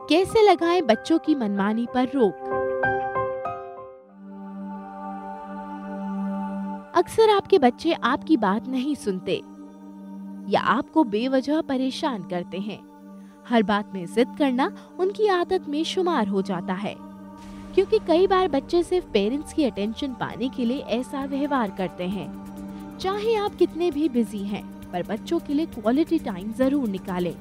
कैसे लगाएं बच्चों की मनमानी पर रोक। अक्सर आपके बच्चे आपकी बात नहीं सुनते या आपको बेवजह परेशान करते हैं। हर बात में जिद करना उनकी आदत में शुमार हो जाता है, क्योंकि कई बार बच्चे सिर्फ पेरेंट्स की अटेंशन पाने के लिए ऐसा व्यवहार करते हैं। चाहे आप कितने भी बिजी हैं, पर बच्चों के लिए क्वालिटी टाइम जरूर निकालें।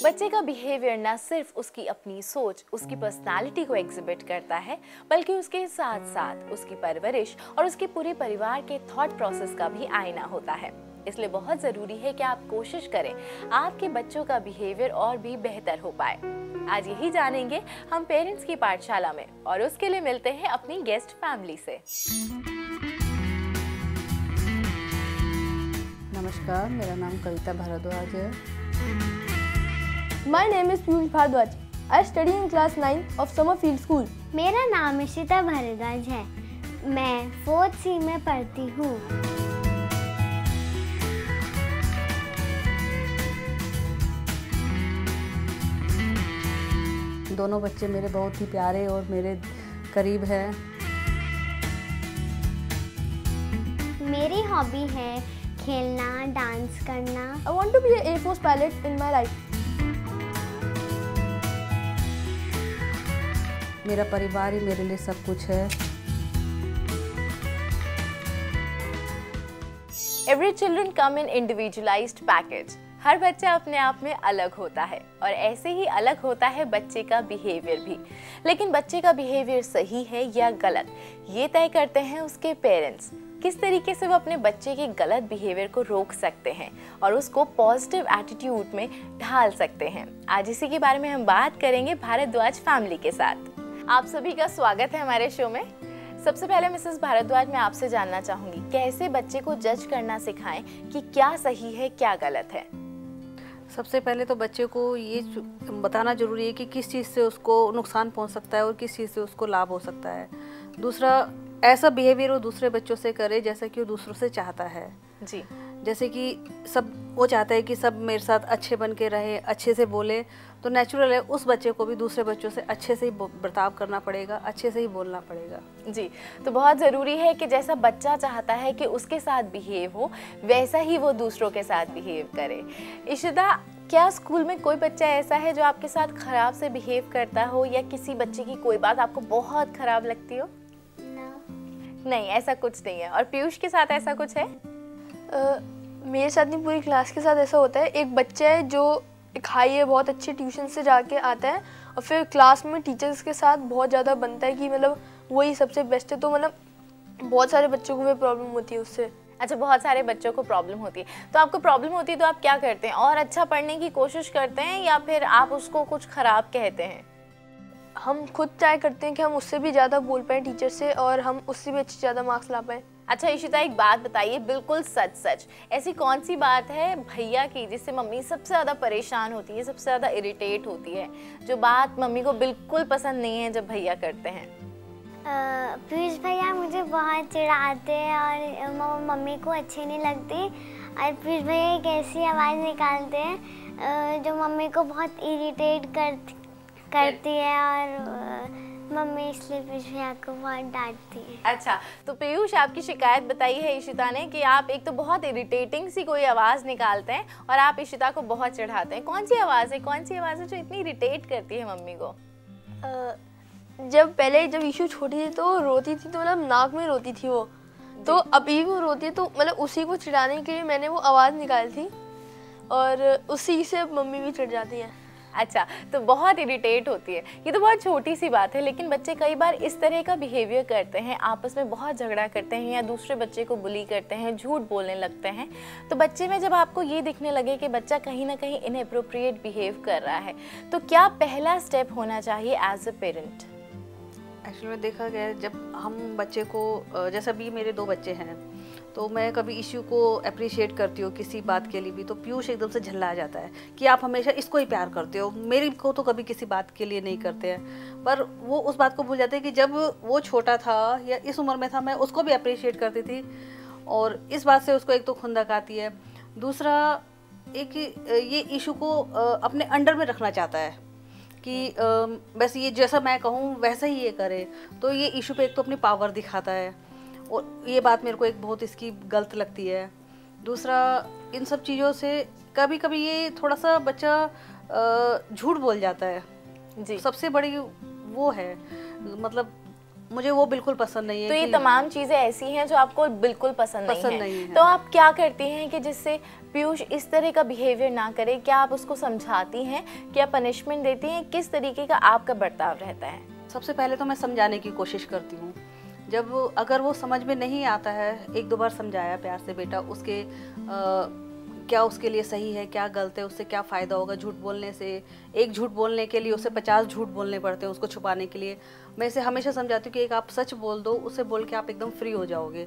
बच्चे का बिहेवियर न सिर्फ उसकी अपनी सोच, उसकी पर्सनालिटी को एग्जिबिट करता है, बल्कि उसके साथ साथ उसकी परवरिश और उसके पूरे परिवार के थॉट प्रोसेस का भी आईना होता है। इसलिए बहुत ज़रूरी है कि आप कोशिश करें आपके बच्चों का बिहेवियर और भी बेहतर हो पाए। आज यही जानेंगे हम पेरेंट्स की पाठशाला में, और उसके लिए मिलते हैं अपनी गेस्ट फैमिली से। नमस्कार, मेरा नाम कविता भारद्वाज है। My name is Piyush Bhardwaj. I study in class 9 of Summerfield School. मेरा नाम इशिता भारद्वाज है। मैं 4th C में पढ़ती हूँ। दोनों बच्चे मेरे बहुत ही प्यारे और मेरे करीब हैं। मेरी हॉबी है खेलना, डांस करना। I want to be an Air Force pilot in my life. मेरा परिवार ही मेरे लिए सब कुछ है। Every children come in individualized package. हर बच्चा अपने आप में अलग होता है, और ऐसे ही अलग होता है बच्चे का बिहेवियर भी। लेकिन बच्चे का बिहेवियर सही है या गलत, ये तय करते हैं उसके पेरेंट्स। किस तरीके से वो अपने बच्चे के गलत बिहेवियर को रोक सकते हैं और उसको पॉजिटिव एटीट्यूड में ढाल सकते हैं, आज इसी के बारे में हम बात करेंगे भारद्वाज फैमिली के साथ। आप सभी का स्वागत है हमारे शो में। सबसे पहले मिसेस भारद्वाज, मैं आपसे जानना चाहूंगी, कैसे बच्चे को जज करना सिखाएं कि क्या सही है क्या गलत है। सबसे पहले तो बच्चे को ये बताना जरूरी है कि किस चीज़ से उसको नुकसान पहुंच सकता है और किस चीज़ से उसको लाभ हो सकता है। दूसरा, ऐसा बिहेवियर वो दूसरे बच्चों से करे जैसा कि वो दूसरों से चाहता है। जी, जैसे कि वो चाहता है कि सब मेरे साथ अच्छे बन के रहे, अच्छे से बोले, तो नेचुरल है उस बच्चे को भी दूसरे बच्चों से अच्छे से ही बर्ताव करना पड़ेगा, अच्छे से ही बोलना पड़ेगा। जी, तो बहुत ज़रूरी है कि जैसा बच्चा चाहता है कि उसके साथ बिहेव हो, वैसा ही वो दूसरों के साथ बिहेव करे। इशिता, क्या स्कूल में कोई बच्चा ऐसा है जो आपके साथ खराब से बिहेव करता हो, या किसी बच्चे की कोई बात आपको बहुत खराब लगती हो? नहीं, ऐसा कुछ नहीं है। और पीयूष के साथ ऐसा कुछ है? मेरे साथ नहीं, पूरी क्लास के साथ ऐसा होता है। एक बच्चा है जो एक हाई है, बहुत अच्छे ट्यूशन से जाके आता है और फिर क्लास में टीचर्स के साथ बहुत ज़्यादा बनता है कि मतलब वही सबसे बेस्ट है। तो मतलब बहुत सारे बच्चों को भी प्रॉब्लम होती है उससे। अच्छा, बहुत सारे बच्चों को प्रॉब्लम होती है। तो आपको प्रॉब्लम होती है तो आप क्या करते हैं? और अच्छा पढ़ने की कोशिश करते हैं या फिर आप उसको कुछ खराब कहते हैं? हम खुद ट्राई करते हैं कि हम उससे भी ज़्यादा बोल पाएँ टीचर से, और हम उससे भी अच्छे ज़्यादा मार्क्स ला पाएँ। अच्छा इशिता, एक बात बताइए, बिल्कुल सच सच, ऐसी कौन सी बात है भैया की जिससे मम्मी सबसे ज़्यादा परेशान होती है, सबसे ज़्यादा इरिटेट होती है, जो बात मम्मी को बिल्कुल पसंद नहीं है जब भैया करते हैं? पीयूष भैया मुझे बहुत चिढ़ाते हैं और मम्मी को अच्छी नहीं लगती। और पीयूष भैया एक ऐसी आवाज़ निकालते हैं जो मम्मी को बहुत इरिटेट करती है, और मम्मी इसलिए पीयूष भैया को बहुत डांटती है। अच्छा, तो पीयूष, आपकी शिकायत बताई है इशिता ने कि आप एक तो बहुत इरिटेटिंग सी कोई आवाज़ निकालते हैं और आप इशिता को बहुत चिढ़ाते हैं। कौन सी आवाज़ है जो इतनी इरिटेट करती है मम्मी को? जब ईशू छोटी थी तो रोती थी, तो मतलब नाक में रोती थी वो। तो अभी वो रोती है, तो मतलब उसी को चिढ़ाने के लिए मैंने वो आवाज़ निकाली थी, और उसी से मम्मी भी चिढ़ जाती है। अच्छा, तो बहुत इरिटेट होती है। ये तो बहुत छोटी सी बात है, लेकिन बच्चे कई बार इस तरह का बिहेवियर करते हैं, आपस में बहुत झगड़ा करते हैं या दूसरे बच्चे को बुली करते हैं, झूठ बोलने लगते हैं। तो बच्चे में जब आपको ये दिखने लगे कि बच्चा कहीं ना कहीं इनएप्रोप्रिएट बिहेव कर रहा है, तो क्या पहला स्टेप होना चाहिए एज अ पेरेंट? एक्चुअली में देखा गया है, जब हम बच्चे को, जैसे अभी मेरे 2 बच्चे हैं, तो मैं कभी इश्यू को अप्रिशिएट करती हूँ किसी बात के लिए भी, तो पीयूष एकदम से झल्ला जाता है कि आप हमेशा इसको ही प्यार करते हो, मेरी को तो कभी किसी बात के लिए नहीं करते हैं। पर वो उस बात को भूल जाते हैं कि जब वो छोटा था या इस उम्र में था, मैं उसको भी अप्रिशिएट करती थी, और इस बात से उसको एक तो खुंदक आती है, दूसरा एक ये इशू को अपने अंडर में रखना चाहता है कि बस ये जैसा मैं कहूँ वैसा ही ये करे, तो ये इशू पे एक तो अपनी पावर दिखाता है और ये बात मेरे को एक बहुत इसकी गलत लगती है। दूसरा इन सब चीज़ों से कभी कभी ये थोड़ा सा बच्चा झूठ बोल जाता है जी। सबसे बड़ी वो है, मतलब मुझे वो बिल्कुल पसंद नहीं है। तो ये तमाम चीजें ऐसी हैं जो आपको बिल्कुल पसंद नहीं है। तो आप क्या करती हैं कि जिससे पीयूष इस तरह का बिहेवियर ना करे? क्या आप उसको समझाती हैं, क्या पनिशमेंट देती हैं, किस तरीके का आपका बर्ताव रहता है? सबसे पहले तो मैं समझाने की कोशिश करती हूँ। जब अगर वो समझ में नहीं आता है, एक दो बार समझाया प्यार से, बेटा उसके क्या उसके लिए सही है, क्या गलत है, उससे क्या फ़ायदा होगा झूठ बोलने से। एक झूठ बोलने के लिए उसे 50 झूठ बोलने पड़ते हैं उसको छुपाने के लिए। मैं इसे हमेशा समझाती हूँ कि एक आप सच बोल दो, उसे बोल के आप एकदम फ्री हो जाओगे।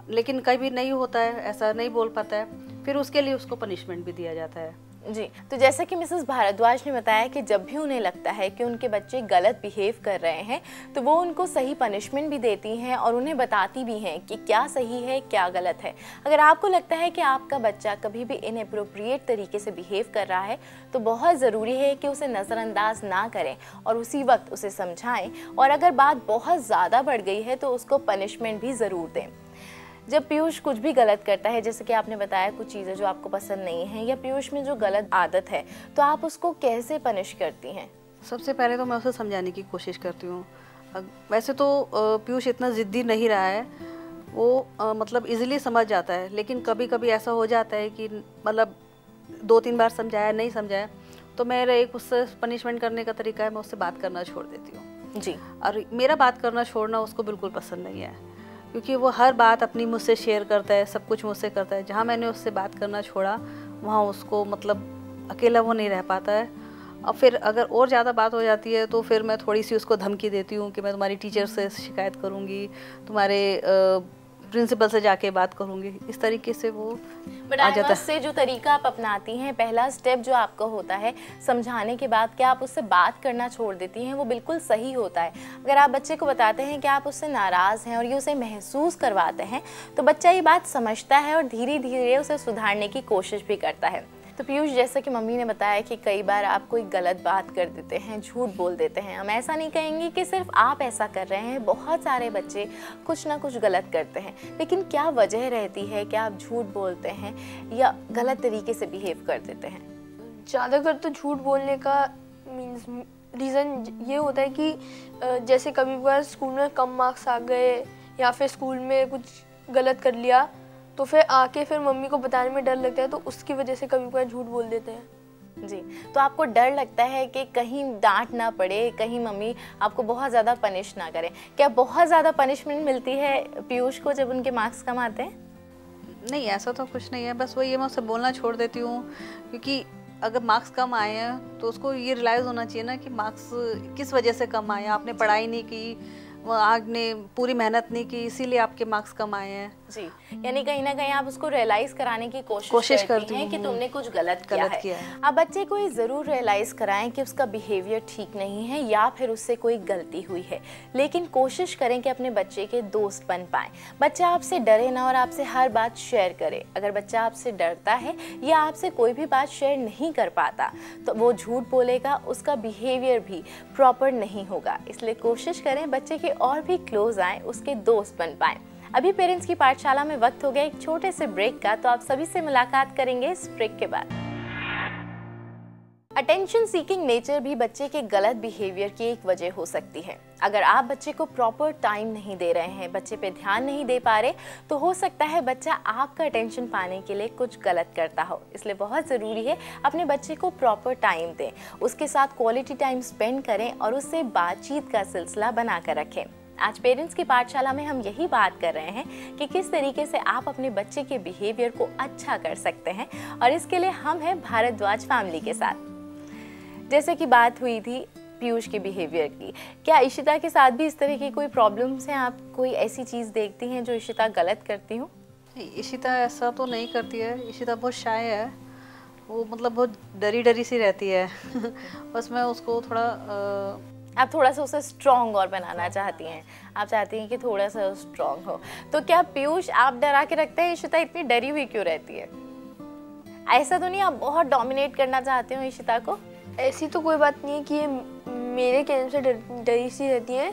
लेकिन कभी नहीं होता है, ऐसा नहीं बोल पाता है, फिर उसके लिए उसको पनिशमेंट भी दिया जाता है। जी। तो जैसा कि मिसेस भारद्वाज ने बताया कि जब भी उन्हें लगता है कि उनके बच्चे गलत बिहेव कर रहे हैं तो वो उनको सही पनिशमेंट भी देती हैं और उन्हें बताती भी हैं कि क्या सही है क्या गलत है। अगर आपको लगता है कि आपका बच्चा कभी भी इनएप्रोप्रिएट तरीके से बिहेव कर रहा है तो बहुत ज़रूरी है कि उसे नज़रअंदाज ना करें और उसी वक्त उसे समझाएं, और अगर बात बहुत ज़्यादा बढ़ गई है तो उसको पनिशमेंट भी ज़रूर दें। जब पीयूष कुछ भी गलत करता है, जैसे कि आपने बताया कुछ चीज़ें जो आपको पसंद नहीं है या पीयूष में जो गलत आदत है, तो आप उसको कैसे पनिश करती हैं? सबसे पहले तो मैं उसे समझाने की कोशिश करती हूँ। वैसे तो पीयूष इतना ज़िद्दी नहीं रहा है, वो मतलब इजीली समझ जाता है, लेकिन कभी कभी ऐसा हो जाता है कि मतलब 2-3 बार समझाया नहीं समझाया, तो मेरा एक उससे पनिशमेंट करने का तरीका है, मैं उससे बात करना छोड़ देती हूँ जी। और मेरा बात करना छोड़ना उसको बिल्कुल पसंद नहीं है, क्योंकि वो हर बात अपनी मुझसे शेयर करता है, सब कुछ मुझसे करता है। जहाँ मैंने उससे बात करना छोड़ा वहाँ उसको मतलब अकेला वो नहीं रह पाता है। और फिर अगर और ज़्यादा बात हो जाती है तो फिर मैं थोड़ी सी उसको धमकी देती हूँ कि मैं तुम्हारी टीचर से शिकायत करूँगी, तुम्हारे प्रिंसिपल से जाके बात करूँगी। इस तरीके से वो आ जाता है। से जो तरीका आप अपनाती हैं, पहला स्टेप जो आपका होता है समझाने के बाद कि आप उससे बात करना छोड़ देती हैं, वो बिल्कुल सही होता है। अगर आप बच्चे को बताते हैं कि आप उससे नाराज़ हैं और ये उसे महसूस करवाते हैं तो बच्चा ये बात समझता है और धीरे धीरे उसे सुधारने की कोशिश भी करता है। तो पीयूष, जैसा कि मम्मी ने बताया कि कई बार आप कोई गलत बात कर देते हैं, झूठ बोल देते हैं। हम ऐसा नहीं कहेंगे कि सिर्फ आप ऐसा कर रहे हैं, बहुत सारे बच्चे कुछ ना कुछ गलत करते हैं। लेकिन क्या वजह रहती है कि आप झूठ बोलते हैं या गलत तरीके से बिहेव कर देते हैं? ज़्यादातर तो झूठ बोलने का मीन्स रीज़न ये होता है कि जैसे कभी बार स्कूल में कम मार्क्स आ गए या फिर स्कूल में कुछ गलत कर लिया तो फिर आके फिर मम्मी को बताने में डर लगता है, तो उसकी वजह से कभी बार झूठ बोल देते हैं। जी। तो आपको डर लगता है कि कहीं डांट ना पड़े, कहीं मम्मी आपको बहुत ज़्यादा पनिश ना करें। क्या बहुत ज़्यादा पनिशमेंट मिलती है पीयूष को जब उनके मार्क्स कम आते हैं? नहीं, ऐसा तो कुछ नहीं है, बस वही मैं उससे बोलना छोड़ देती हूँ, क्योंकि अगर मार्क्स कम आए हैं तो उसको ये रियलाइज़ होना चाहिए ना कि मार्क्स किस वजह से कम आए हैं। आपने पढ़ाई नहीं की, आपने पूरी मेहनत नहीं की, इसीलिए आपके मार्क्स कम आए हैं। जी। यानी कहीं ना कहीं आप उसको रियलाइज कराने की कोशिश करती हैं कि तुमने कुछ गलत किया है। आप बच्चे को ये ज़रूर रियलाइज कराएं कि उसका बिहेवियर ठीक नहीं है या फिर उससे कोई गलती हुई है, लेकिन कोशिश करें कि अपने बच्चे के दोस्त बन पाएं। बच्चा आपसे डरे ना और आपसे हर बात शेयर करे। अगर बच्चा आपसे डरता है या आपसे कोई भी बात शेयर नहीं कर पाता तो वो झूठ बोलेगा, उसका बिहेवियर भी प्रॉपर नहीं होगा। इसलिए कोशिश करें बच्चे के और भी क्लोज आए, उसके दोस्त बन पाएं। अभी पेरेंट्स की पाठशाला में वक्त हो गया एक छोटे से ब्रेक का, तो आप सभी से मुलाकात करेंगे इस ब्रेक के बाद। अटेंशन सीकिंग नेचर भी बच्चे के गलत बिहेवियर की एक वजह हो सकती है। अगर आप बच्चे को प्रॉपर टाइम नहीं दे रहे हैं, बच्चे पे ध्यान नहीं दे पा रहे, तो हो सकता है बच्चा आपका अटेंशन पाने के लिए कुछ गलत करता हो। इसलिए बहुत ज़रूरी है अपने बच्चे को प्रॉपर टाइम दें, उसके साथ क्वालिटी टाइम स्पेंड करें और उससे बातचीत का सिलसिला बनाकर रखें। आज पेरेंट्स की पाठशाला में हम यही बात कर रहे हैं कि किस तरीके से आप अपने बच्चे के बिहेवियर को अच्छा कर सकते हैं, और इसके लिए हम हैं भारद्वाज फैमिली के साथ। जैसे कि बात हुई थी पीयूष के बिहेवियर की, क्या इशिता के साथ भी इस तरह की कोई प्रॉब्लम्स हैं? आप कोई ऐसी चीज़ देखती हैं जो इशिता गलत करती हो? इशिता ऐसा तो नहीं करती है। इशिता बहुत शाय है, वो मतलब बहुत डरी डरी सी रहती है। बस मैं उसको थोड़ा आप थोड़ा सा उसे स्ट्रॉन्ग और बनाना चाहती हैं, आप चाहती हैं कि थोड़ा सा स्ट्रॉन्ग हो। तो क्या पीयूष आप डरा के रखते हैं इशिता इतनी डरी हुई क्यों रहती है? ऐसा तो नहीं आप बहुत डोमिनेट करना चाहते हो इशिता को? ऐसी तो कोई बात नहीं है कि ये मेरे कहने से डरी सी रहती हैं।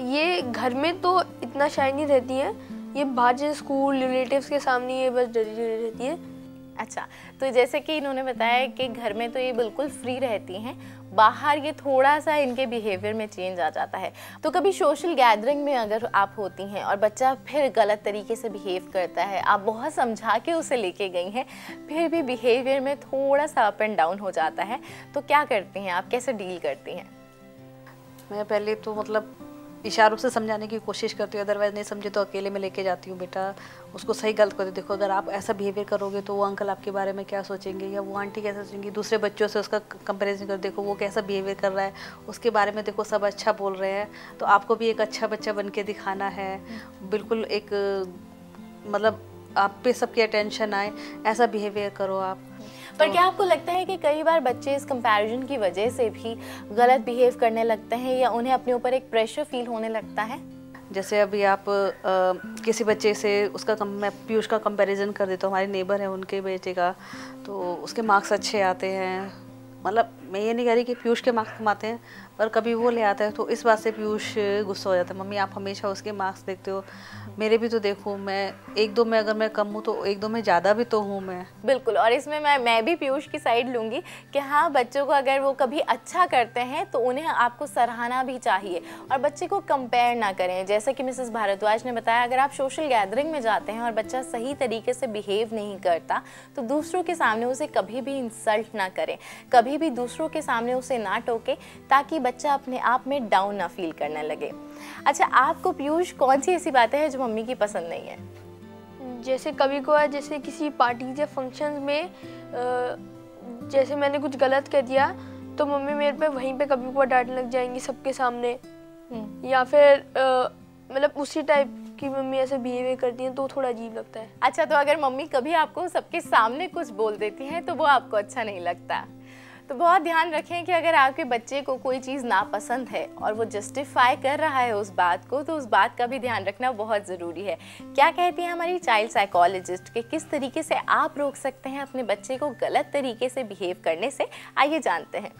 ये घर में तो इतना शाय नहीं रहती हैं, ये बाहर जैसे स्कूल रिलेटिव्स के सामने ये बस डरी रहती है। अच्छा, तो जैसे कि इन्होंने बताया कि घर में तो ये बिल्कुल फ्री रहती हैं, बाहर ये थोड़ा सा इनके बिहेवियर में चेंज आ जाता है। तो कभी सोशल गैदरिंग में अगर आप होती हैं और बच्चा फिर गलत तरीके से बिहेव करता है, आप बहुत समझा के उसे लेके गई हैं, फिर भी बिहेवियर में थोड़ा सा अप एंड डाउन हो जाता है, तो क्या करती हैं आप, कैसे डील करती हैं? मैं पहले तो मतलब इशारों से समझाने की कोशिश करती हूँ, अदरवाइज नहीं समझे तो अकेले में लेके जाती हूँ, बेटा उसको सही गलत कर दो, देखो अगर आप ऐसा बिहेवियर करोगे तो वो अंकल आपके बारे में क्या सोचेंगे या वो आंटी कैसे सोचेंगी, दूसरे बच्चों से उसका कंपैरिजन कर, देखो वो कैसा बिहेवियर कर रहा है, उसके बारे में देखो सब अच्छा बोल रहे हैं, तो आपको भी एक अच्छा बच्चा बन के दिखाना है, बिल्कुल एक मतलब आप पे सबकी अटेंशन आए, ऐसा बिहेवियर करो आप। पर क्या आपको लगता है कि कई बार बच्चे इस कंपैरिजन की वजह से भी गलत बिहेव करने लगते हैं या उन्हें अपने ऊपर एक प्रेशर फील होने लगता है? जैसे अभी आप किसी बच्चे से उसका मैं पीयूष का कंपैरिजन कर देता हूँ, हमारे नेबर है उनके बेटे का, तो उसके मार्क्स अच्छे आते हैं, मतलब मैं ये नहीं कह रही कि पीयूष के मार्क्स कम आते हैं, पर कभी वो ले आता है तो इस बात से पीयूष गुस्सा हो जाता है, मम्मी आप हमेशा उसके मार्क्स देखते हो, मेरे भी तो देखो, मैं एक दो में अगर मैं कम हूँ तो एक दो में ज़्यादा भी तो हूँ मैं। बिल्कुल, और इसमें मैं भी पीयूष की साइड लूँगी कि हाँ, बच्चों को अगर वो कभी अच्छा करते हैं तो उन्हें आपको सराहना भी चाहिए और बच्चे को कंपेयर ना करें। जैसे कि मिसेस भारद्वाज ने बताया, अगर आप सोशल गैदरिंग में जाते हैं और बच्चा सही तरीके से बिहेव नहीं करता तो दूसरों के सामने उसे कभी भी इंसल्ट ना करें, कभी भी दूसरों के सामने उसे ना टोके, ताकि बच्चा अपने आप में डाउन ना फील करने लगे। अच्छा, आपको पीयूष कौन सी ऐसी बातें हैं जो मम्मी की पसंद नहीं है? जैसे कभी कभार जैसे किसी पार्टी या फंक्शन में जैसे मैंने कुछ गलत कर दिया तो मम्मी मेरे पे वहीं पे कभी कभार डांटने लग जाएंगी सबके सामने, या फिर मतलब उसी टाइप की मम्मी ऐसे बिहेवियर करती हैं तो थोड़ा अजीब लगता है। अच्छा, तो अगर मम्मी कभी आपको सबके सामने कुछ बोल देती हैं तो वो आपको अच्छा नहीं लगता? तो बहुत ध्यान रखें कि अगर आपके बच्चे को कोई चीज़ नापसंद है और वो जस्टिफाई कर रहा है उस बात को, तो उस बात का भी ध्यान रखना बहुत ज़रूरी है। क्या कहती हैं हमारी चाइल्ड साइकोलॉजिस्ट कि किस तरीके से आप रोक सकते हैं अपने बच्चे को गलत तरीके से बिहेव करने से? आइए जानते हैं।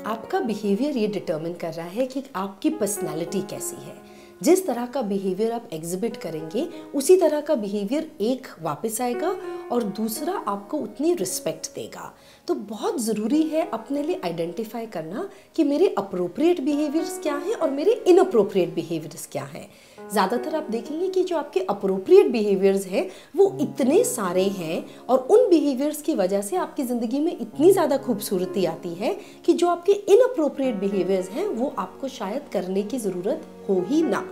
आपका बिहेवियर ये डिटरमिन कर रहा है कि आपकी पर्सनालिटी कैसी है। जिस तरह का बिहेवियर आप एग्जिबिट करेंगे उसी तरह का बिहेवियर एक वापस आएगा और दूसरा आपको उतनी रिस्पेक्ट देगा। तो बहुत ज़रूरी है अपने लिए आइडेंटिफाई करना कि मेरे अप्रोप्रिएट बिहेवियर्स क्या हैं और मेरे इनअप्रोप्रिएट बिहेवियर्स क्या हैं। ज़्यादातर आप देखेंगे कि जो आपके अप्रोप्रिएट बिहेवियर्स हैं वो इतने सारे हैं और उन बिहेवियर्स की वजह से आपकी ज़िंदगी में इतनी ज़्यादा खूबसूरती आती है कि जो आपके इनअप्रोप्रिएट बिहेवियर्स हैं वो आपको शायद करने की ज़रूरत हो ही ना।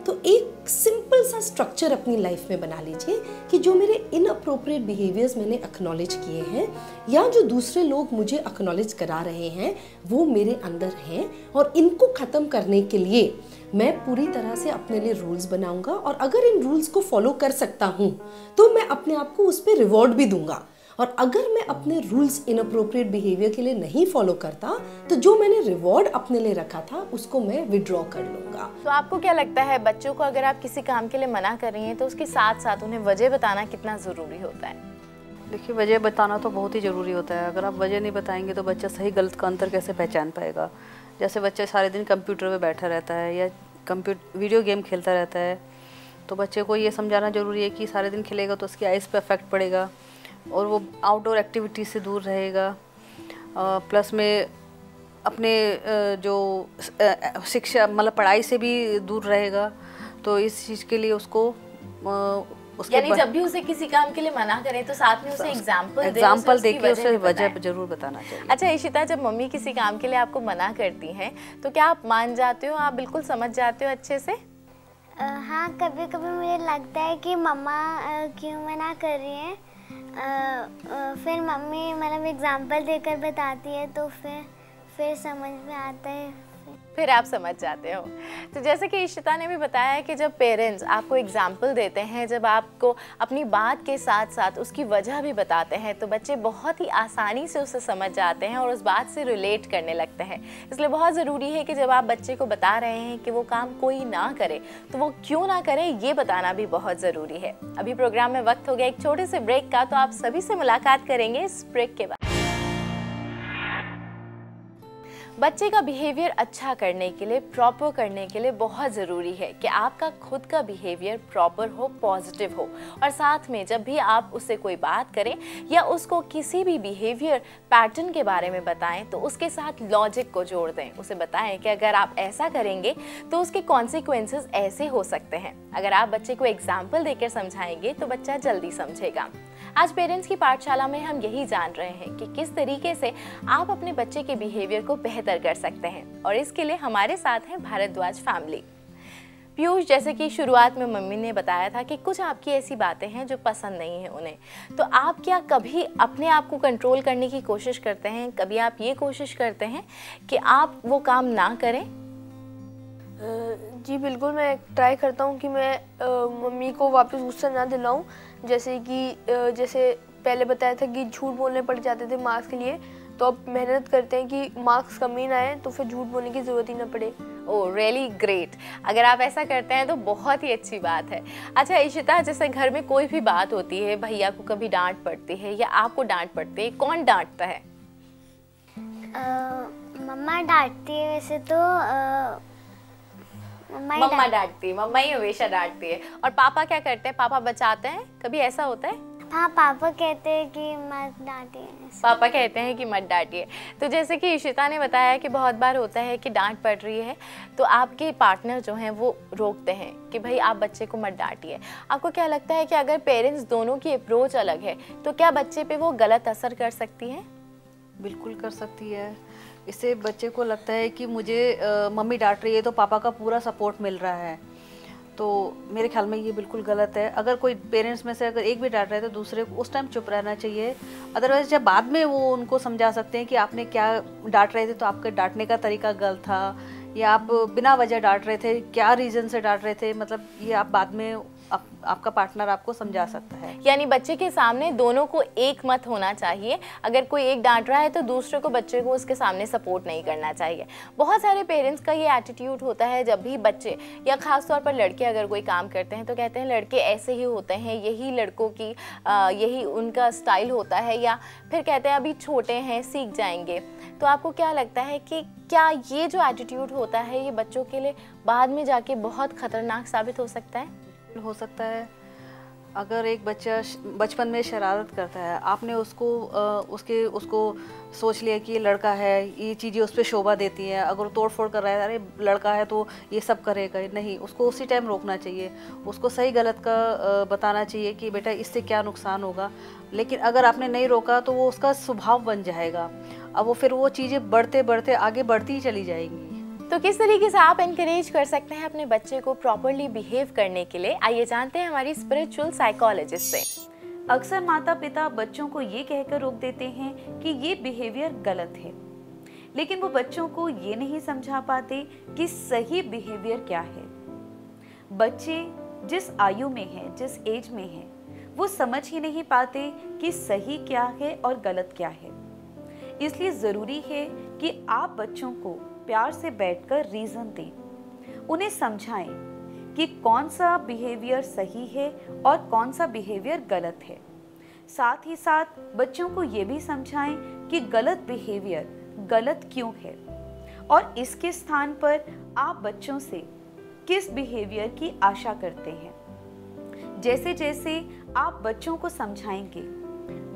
तो एक सिंपल सा स्ट्रक्चर अपनी लाइफ में बना लीजिए कि जो मेरे इनअप्रोप्रिएट बिहेवियर्स मैंने एक्नॉलेज किए हैं या जो दूसरे लोग मुझे एक्नॉलेज करा रहे हैं वो मेरे अंदर हैं, और इनको ख़त्म करने के लिए मैं पूरी तरह से अपने लिए रूल्स बनाऊंगा, और अगर इन रूल्स को फॉलो कर सकता हूँ तो मैं अपने आप को उस पर रिवॉर्ड भी दूंगा। और अगर मैं अपने रूल्स इनअप्रोप्रिएट बिहेवियर के लिए नहीं फॉलो करता तो जो मैंने रिवॉर्ड अपने लिए रखा था उसको मैं विड्रॉ कर लूंगा। तो आपको क्या लगता है, बच्चों को अगर आप किसी काम के लिए मना कर रही हैं तो उसके साथ साथ उन्हें वजह बताना कितना ज़रूरी होता है? देखिए, वजह बताना तो बहुत ही ज़रूरी होता है। अगर आप वजह नहीं बताएंगे तो बच्चा सही गलत का अंतर कैसे पहचान पाएगा। जैसे बच्चा सारे दिन कंप्यूटर पर बैठा रहता है या वीडियो गेम खेलता रहता है, तो बच्चे को ये समझाना ज़रूरी है कि सारे दिन खेलेगा तो उसकी आइज़ पे इफेक्ट पड़ेगा और वो आउटडोर एक्टिविटी से दूर रहेगा। प्लस में अपने जो शिक्षा मतलब पढ़ाई से भी दूर रहेगा। तो इस चीज़ के लिए उसको यानी जब भी उसे किसी काम के लिए मना करें तो साथ में उसे एग्जाम्पल देके उसे वजह जरूर बताना चाहिए। अच्छा इशिता, जब मम्मी किसी काम के लिए आपको मना करती हैं तो क्या आप मान जाते हो, आप बिल्कुल समझ जाते हो अच्छे से? हाँ, कभी कभी मुझे लगता है कि मम्मा क्यों मना कर रही हैं, फिर मम्मी मतलब एग्जाम्पल देकर बताती है तो फिर समझ में आता है। फिर आप समझ जाते हो। तो जैसे कि इशिता ने भी बताया कि जब पेरेंट्स आपको एग्जाम्पल देते हैं, जब आपको अपनी बात के साथ साथ उसकी वजह भी बताते हैं, तो बच्चे बहुत ही आसानी से उसे समझ जाते हैं और उस बात से रिलेट करने लगते हैं। इसलिए बहुत ज़रूरी है कि जब आप बच्चे को बता रहे हैं कि वो काम कोई ना करे तो वो क्यों ना करे, ये बताना भी बहुत ज़रूरी है। अभी प्रोग्राम में वक्त हो गया एक छोटे से ब्रेक का, तो आप सभी से मुलाकात करेंगे इस ब्रेक के बाद। बच्चे का बिहेवियर अच्छा करने के लिए, प्रॉपर करने के लिए बहुत ज़रूरी है कि आपका खुद का बिहेवियर प्रॉपर हो, पॉजिटिव हो, और साथ में जब भी आप उससे कोई बात करें या उसको किसी भी बिहेवियर पैटर्न के बारे में बताएं तो उसके साथ लॉजिक को जोड़ दें। उसे बताएं कि अगर आप ऐसा करेंगे तो उसके कॉन्सिक्वेंसेस ऐसे हो सकते हैं। अगर आप बच्चे को एग्जाम्पल देकर समझाएंगे तो बच्चा जल्दी समझेगा। आज पेरेंट्स की पाठशाला में हम यही जान रहे हैं कि किस तरीके से आप अपने बच्चे के बिहेवियर को बेहतर कर सकते हैं, और इसके लिए हमारे साथ है भारद्वाज फैमिली। पीयूष, जैसे कि शुरुआत में मम्मी ने बताया था कि कुछ आपकी ऐसी बातें हैं जो पसंद नहीं है उन्हें, तो आप क्या कभी अपने आप को कंट्रोल करने की कोशिश करते हैं? कभी आप ये कोशिश करते हैं कि आप वो काम ना करें? जी बिल्कुल, मैं ट्राई करता हूँ कि मैं मम्मी को वापस गुस्सा ना दिलाऊं। जैसे कि जैसे पहले बताया था कि झूठ बोलने पड़ जाते थे मार्क्स के लिए, तो अब मेहनत करते हैं कि मार्क्स कम ही ना आए तो फिर झूठ बोलने की ज़रूरत ही ना पड़े। ओह रियली ग्रेट, अगर आप ऐसा करते हैं तो बहुत ही अच्छी बात है। अच्छा इशिता, जैसे घर में कोई भी बात होती है, भैया को कभी डांट पड़ती है या आपको डांट पड़ती है, कौन डांटता है? मम्मा डांटती है वैसे तो। मम्मा डांटती है, मम्मा ही हमेशा डांटती है। और पापा क्या करते हैं? पापा बचाते हैं? कभी ऐसा होता है? हाँ, पापा कहते हैं कि मत डांटिए। पापा कहते हैं कि मत डांटिए। तो जैसे कि इशिता ने बताया कि बहुत बार होता है कि डांट पड़ रही है तो आपके पार्टनर जो हैं वो रोकते हैं कि भाई आप बच्चे को मत डांटिए। आपको क्या लगता है कि अगर पेरेंट्स दोनों की अप्रोच अलग है तो क्या बच्चे पे वो गलत असर कर सकती है? बिल्कुल कर सकती है। इससे बच्चे को लगता है कि मुझे मम्मी डांट रही है तो पापा का पूरा सपोर्ट मिल रहा है, तो मेरे ख्याल में ये बिल्कुल गलत है। अगर कोई पेरेंट्स में से अगर एक भी डांट रहा है तो दूसरे को उस टाइम चुप रहना चाहिए। अदरवाइज जब बाद में वो उनको समझा सकते हैं कि आपने क्या डांट रहे थे तो आपका डांटने का तरीका गलत था, या आप बिना वजह डांट रहे थे, क्या रीज़न से डांट रहे थे, मतलब ये आप बाद में आपका पार्टनर आपको समझा सकता है। यानी बच्चे के सामने दोनों को एक मत होना चाहिए। अगर कोई एक डांट रहा है तो दूसरे को, बच्चे को उसके सामने सपोर्ट नहीं करना चाहिए। बहुत सारे पेरेंट्स का ये एटीट्यूड होता है, जब भी बच्चे या खास तौर पर लड़के अगर कोई काम करते हैं तो कहते हैं लड़के ऐसे ही होते हैं, यही लड़कों की यही उनका स्टाइल होता है, या फिर कहते हैं अभी छोटे हैं सीख जाएंगे। तो आपको क्या लगता है कि क्या ये जो एटीट्यूड होता है ये बच्चों के लिए बाद में जाके बहुत खतरनाक साबित हो सकता है? हो सकता है। अगर एक बच्चा बचपन में शरारत करता है, आपने उसको सोच लिया कि ये लड़का है, ये चीज़ें उस पर शोभा देती हैं, अगर वो तोड़ फोड़ कर रहा है, अरे लड़का है तो ये सब करेगा, नहीं, उसको उसी टाइम रोकना चाहिए। उसको सही गलत का बताना चाहिए कि बेटा इससे क्या नुकसान होगा। लेकिन अगर आपने नहीं रोका तो वो उसका स्वभाव बन जाएगा। अब वो फिर वो चीज़ें बढ़ते बढ़ते आगे बढ़ती ही चली जाएंगी। तो किस तरीके से आप इनकरेज कर सकते हैं अपने बच्चे को प्रॉपरली बिहेव करने के लिए, आइए जानते हैं हमारी स्पिरिचुअल साइकोलॉजिस्ट से। अक्सर माता पिता बच्चों को ये कहकर रोक देते हैं कि ये बिहेवियर गलत है, लेकिन वो बच्चों को ये नहीं समझा पाते कि सही बिहेवियर क्या है। बच्चे जिस आयु में हैं, जिस एज में हैं, वो समझ ही नहीं पाते कि सही क्या है और गलत क्या है। इसलिए ज़रूरी है कि आप बच्चों को प्यार से बैठकर रीज़न दें, उन्हें समझाएं कि कौन सा बिहेवियर सही है और कौन सा बिहेवियर गलत है। साथ ही साथ बच्चों को ये भी समझाएं कि गलत बिहेवियर गलत क्यों है और इसके स्थान पर आप बच्चों से किस बिहेवियर की आशा करते हैं। जैसे जैसे आप बच्चों को समझाएंगे,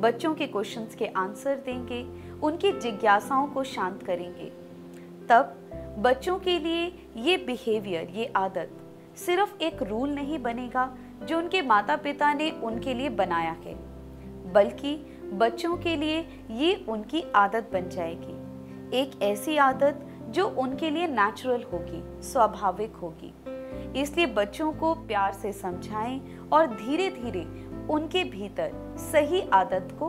बच्चों के क्वेश्चंस के आंसर देंगे, उनकी जिज्ञासाओं को शांत करेंगे, तब बच्चों के लिए ये बिहेवियर, ये आदत सिर्फ एक रूल नहीं बनेगा जो उनके माता पिता ने उनके लिए बनाया है, बल्कि बच्चों के लिए ये उनकी आदत बन जाएगी। एक ऐसी आदत जो उनके लिए नेचुरल होगी, स्वाभाविक होगी। इसलिए बच्चों को प्यार से समझाएं और धीरे धीरे उनके भीतर सही आदत को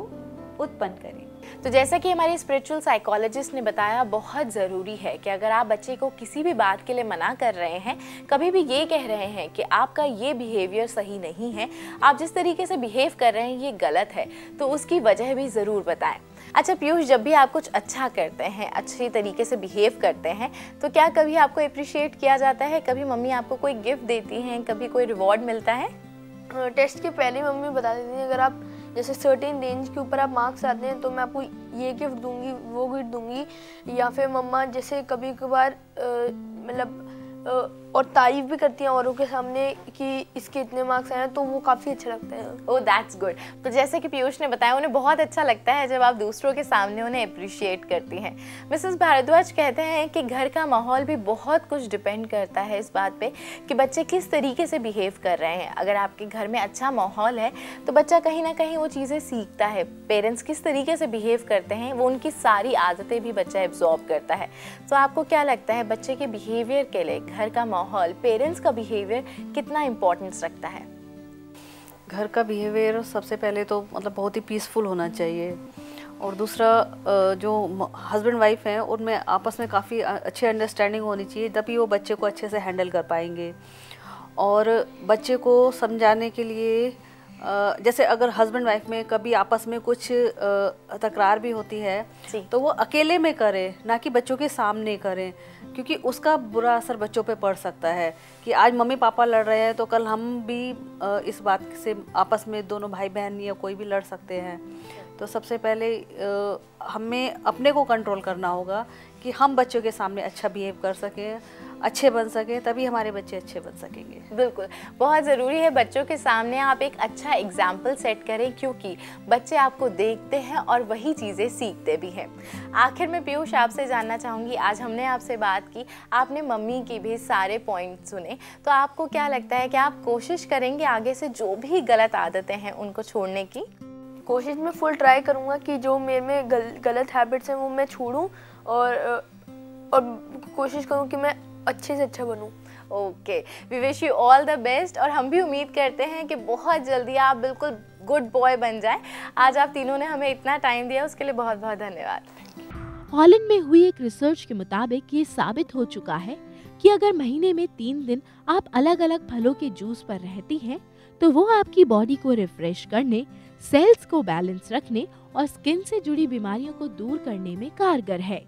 उत्पन्न करें। तो जैसा कि हमारे स्पिरिचुअल साइकोलॉजिस्ट ने बताया, बहुत ज़रूरी है कि अगर आप बच्चे को किसी भी बात के लिए मना कर रहे हैं, कभी भी ये कह रहे हैं कि आपका ये बिहेवियर सही नहीं है, आप जिस तरीके से बिहेव कर रहे हैं ये गलत है, तो उसकी वजह भी ज़रूर बताएं। अच्छा पीयूष, जब भी आप कुछ अच्छा करते हैं, अच्छी तरीके से बिहेव करते हैं, तो क्या कभी आपको अप्रिशिएट किया जाता है? कभी मम्मी आपको कोई गिफ्ट देती हैं, कभी कोई रिवॉर्ड मिलता है? टेस्ट के पहले मम्मी बता देती हैं, अगर आप जैसे सर्टेन रेंज के ऊपर आप मार्क्स आते हैं तो मैं आपको ये गिफ्ट दूंगी, वो गिफ्ट दूंगी। या फिर मम्मा जैसे कभी कभार मतलब और तारीफ भी करती हैं औरों के सामने कि इसके इतने मार्क्स आए हैं, तो वो काफ़ी अच्छा लगता है। Oh that's good. तो जैसे कि पीयूष ने बताया, उन्हें बहुत अच्छा लगता है जब आप दूसरों के सामने उन्हें अप्रिशिएट करती हैं। मिसेस भारद्वाज कहते हैं कि घर का माहौल भी बहुत कुछ डिपेंड करता है इस बात पे कि बच्चे किस तरीके से बिहेव कर रहे हैं। अगर आपके घर में अच्छा माहौल है तो बच्चा कहीं ना कहीं वो चीज़ें सीखता है। पेरेंट्स किस तरीके से बिहेव करते हैं, वो उनकी सारी आदतें भी बच्चा एब्जॉर्ब करता है। तो आपको क्या लगता है, बच्चे के बिहेवियर के लिए घर का माहौल, पेरेंट्स का बिहेवियर कितना इम्पोर्टेंस रखता है? घर का बिहेवियर सबसे पहले तो मतलब बहुत ही पीसफुल होना चाहिए, और दूसरा जो हस्बैंड वाइफ हैं उनमें आपस में काफ़ी अच्छी अंडरस्टैंडिंग होनी चाहिए, तभी वो बच्चे को अच्छे से हैंडल कर पाएंगे। और बच्चे को समझाने के लिए जैसे अगर हस्बैंड वाइफ में कभी आपस में कुछ तकरार भी होती है तो वो अकेले में करें, ना कि बच्चों के सामने करें, क्योंकि उसका बुरा असर बच्चों पे पड़ सकता है कि आज मम्मी पापा लड़ रहे हैं तो कल हम भी इस बात से आपस में दोनों भाई बहन या कोई भी लड़ सकते हैं। तो सबसे पहले हमें अपने को कंट्रोल करना होगा कि हम बच्चों के सामने अच्छा बिहेव कर सकें, अच्छे बन सकें, तभी हमारे बच्चे अच्छे बन सकेंगे। बिल्कुल, बहुत ज़रूरी है बच्चों के सामने आप एक अच्छा एग्जाम्पल सेट करें, क्योंकि बच्चे आपको देखते हैं और वही चीज़ें सीखते भी हैं। आखिर में पीयूष आपसे जानना चाहूँगी, आज हमने आपसे बात की, आपने मम्मी की भी सारे पॉइंट सुने, तो आपको क्या लगता है कि आप कोशिश करेंगे आगे से जो भी गलत आदतें हैं उनको छोड़ने की? कोशिश में फुल ट्राई करूँगा कि जो मेरे में गलत हैबिट्स हैं वो मैं छोड़ूँ, और कोशिश करूँ कि मैं अच्छे से अच्छा बनूँ। Okay, we wish you all the best, और हम भी उम्मीद करते हैं कि बहुत जल्दी आप बिल्कुल गुड बॉय बन जाएं। आज आप तीनों ने हमें इतना टाइम दिया, उसके लिए बहुत बहुत धन्यवाद। हॉलैंड में हुई एक रिसर्च के मुताबिक ये साबित हो चुका है कि अगर महीने में 3 दिन आप अलग अलग फलों के जूस पर रहती हैं, तो वो आपकी बॉडी को रिफ्रेश करने, सेल्स को बैलेंस रखने और स्किन से जुड़ी बीमारियों को दूर करने में कारगर है।